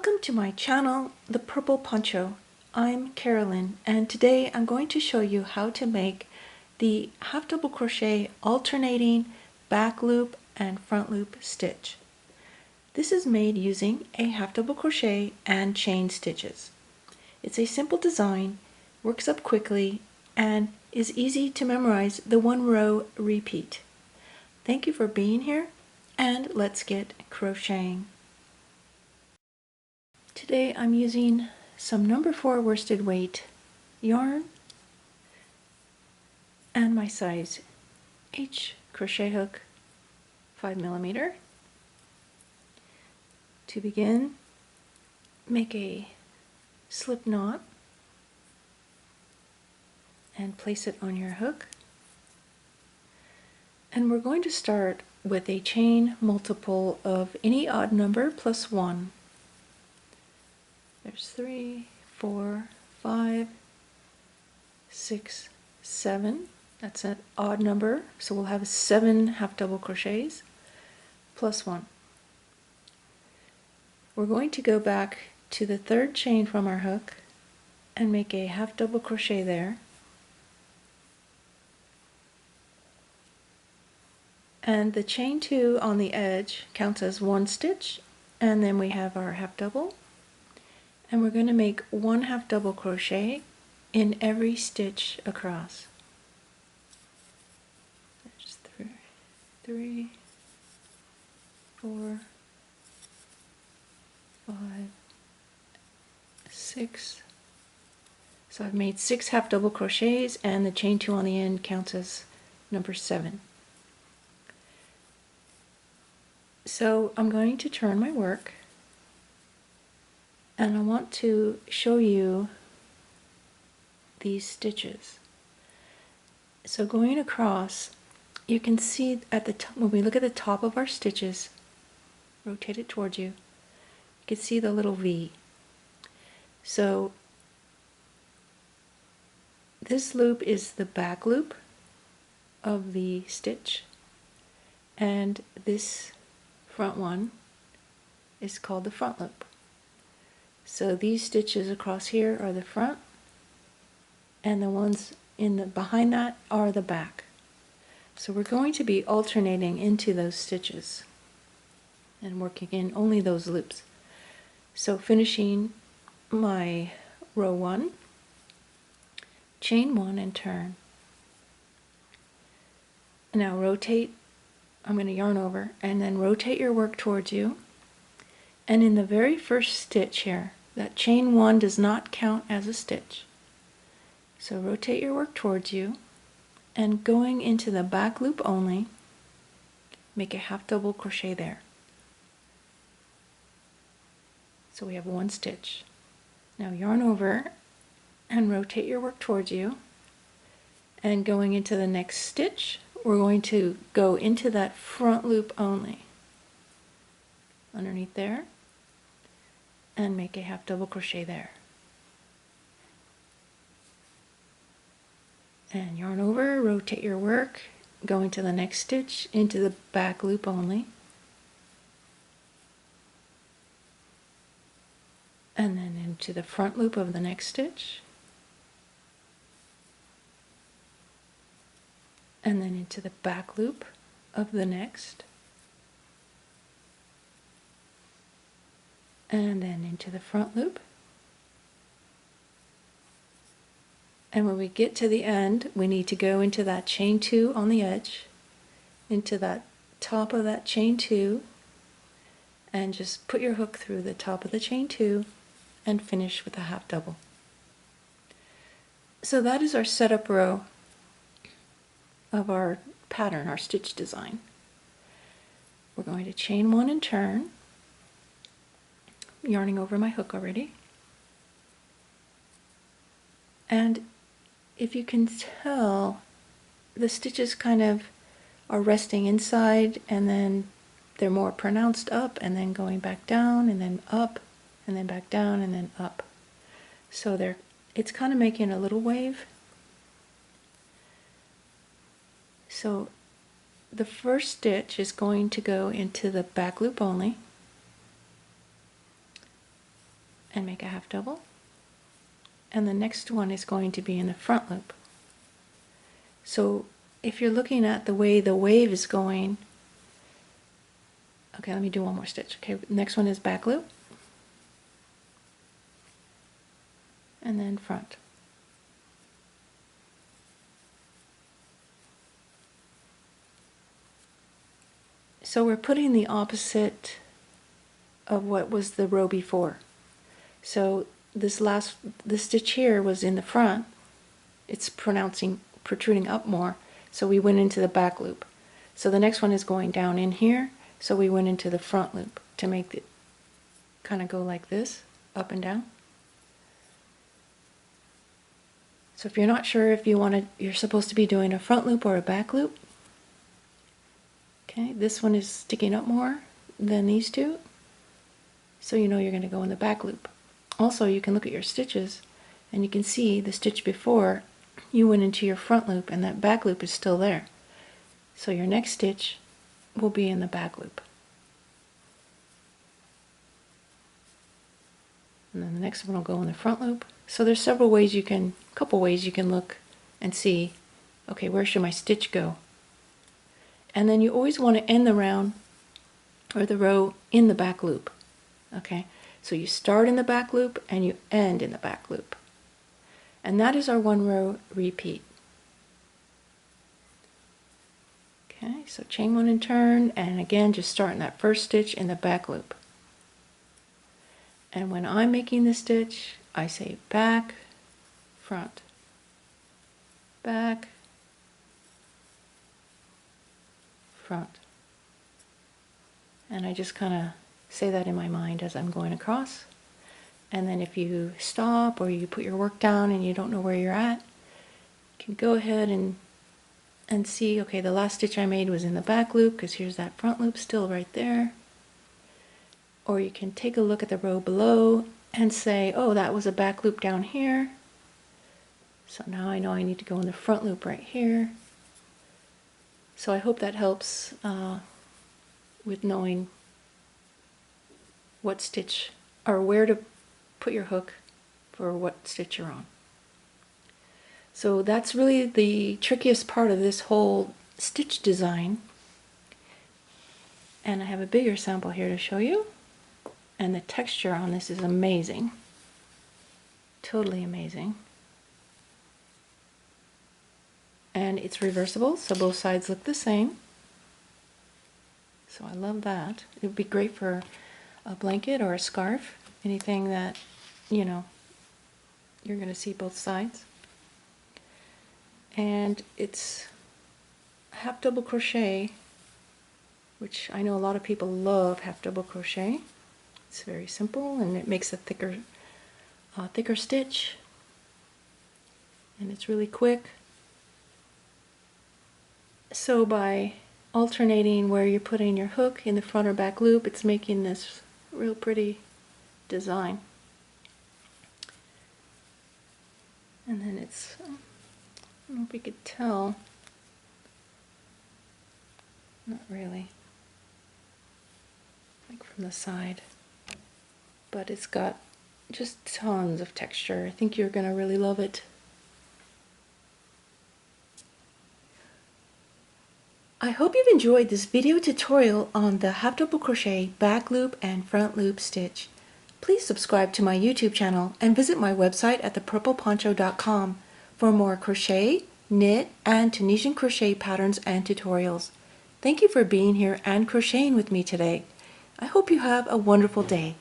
Welcome to my channel, The Purple Poncho. I'm Carolyn, and today I'm going to show you how to make the half double crochet alternating back loop and front loop stitch. This is made using a half double crochet and chain stitches. It's a simple design, works up quickly, and is easy to memorize the one row repeat. Thank you for being here, and let's get crocheting. Today I'm using some number 4 worsted weight yarn and my size H crochet hook 5mm. To begin, make a slip knot and place it on your hook. And we're going to start with a chain multiple of any odd number plus 1. There's 3, 4, 5, 6, 7. That's an odd number, so we'll have 7 half double crochets plus 1. We're going to go back to the third chain from our hook and make a half double crochet there. And the chain 2 on the edge counts as 1 stitch, and then we have our half double. And we're going to make 1 half double crochet in every stitch across. There's 3, 4, 5, 6. So I've made 6 half double crochets, and the chain 2 on the end counts as number 7. So I'm going to turn my work, and I want to show you these stitches. So going across, you can see at the top, when we look at the top of our stitches, rotate it towards you, you can see the little V. So this loop is the back loop of the stitch, and this front one is called the front loop. So these stitches across here are the front, and the ones in the behind that are the back. So we're going to be alternating into those stitches and working in only those loops. So finishing my row 1, chain 1 and turn. Now rotate, I'm going to yarn over, and then rotate your work towards you. And in the very first stitch here, that chain 1 does not count as a stitch. So rotate your work towards you, and going into the back loop only, make a half double crochet there. So we have 1 stitch. Now yarn over and rotate your work towards you, and going into the next stitch, we're going to go into that front loop only, underneath there, and make a half double crochet there. And yarn over, rotate your work, go into the next stitch, into the back loop only, and then into the front loop of the next stitch, and then into the back loop of the next, and then into the front loop. And when we get to the end, we need to go into that chain 2 on the edge, into that top of that chain 2, and just put your hook through the top of the chain 2 and finish with a half double. So that is our setup row of our pattern, our stitch design. We're going to chain 1 and turn, yarning over my hook already. And if you can tell, the stitches kind of are resting inside, and then they're more pronounced up, and then going back down, and then up, and then back down, and then up. So it's kind of making a little wave. So the first stitch is going to go into the back loop only, and make a half double, and the next one is going to be in the front loop. So if you're looking at the way the wave is going, okay, let me do one more stitch. Okay, next one is back loop, and then front. So we're putting the opposite of what was the row before. So this stitch here was in the front. It's protruding up more, so we went into the back loop. So the next one is going down in here, so we went into the front loop to make it kind of go like this, up and down. So if you're not sure if you're supposed to be doing a front loop or a back loop. Okay, this one is sticking up more than these two, so you know you're going to go in the back loop. Also, you can look at your stitches and you can see the stitch before you went into your front loop and that back loop is still there. So your next stitch will be in the back loop. And then the next one will go in the front loop. So there's couple ways you can look and see, okay, where should my stitch go? And then you always want to end the round or the row in the back loop. Okay, so you start in the back loop and you end in the back loop. And that is our one row repeat. Okay, so chain one and turn, and again just start in that first stitch in the back loop. And when I'm making the stitch, I say back, front, back, front. And I just kind of say that in my mind as I'm going across. And then if you stop or you put your work down and you don't know where you're at, you can go ahead and see, okay, the last stitch I made was in the back loop because here's that front loop still right there. Or you can take a look at the row below and say, oh, that was a back loop down here. So now I know I need to go in the front loop right here. So I hope that helps with knowing what stitch or where to put your hook for what stitch you're on. So that's really the trickiest part of this whole stitch design. And I have a bigger sample here to show you. And the texture on this is amazing. Totally amazing. And it's reversible, so both sides look the same. So I love that. It would be great for a blanket or a scarf, anything that, you know, you're going to see both sides. And it's half double crochet, which I know a lot of people love half double crochet. It's very simple and it makes a thicker stitch, and it's really quick. So by alternating where you're putting your hook in the front or back loop, it's making this real pretty design. And then it's, I don't know if you could tell, not really, like from the side, but it's got just tons of texture. I think you're going to really love it. I hope you've enjoyed this video tutorial on the half double crochet back loop and front loop stitch. Please subscribe to my YouTube channel and visit my website at thepurpleponcho.com for more crochet, knit, and Tunisian crochet patterns and tutorials. Thank you for being here and crocheting with me today. I hope you have a wonderful day.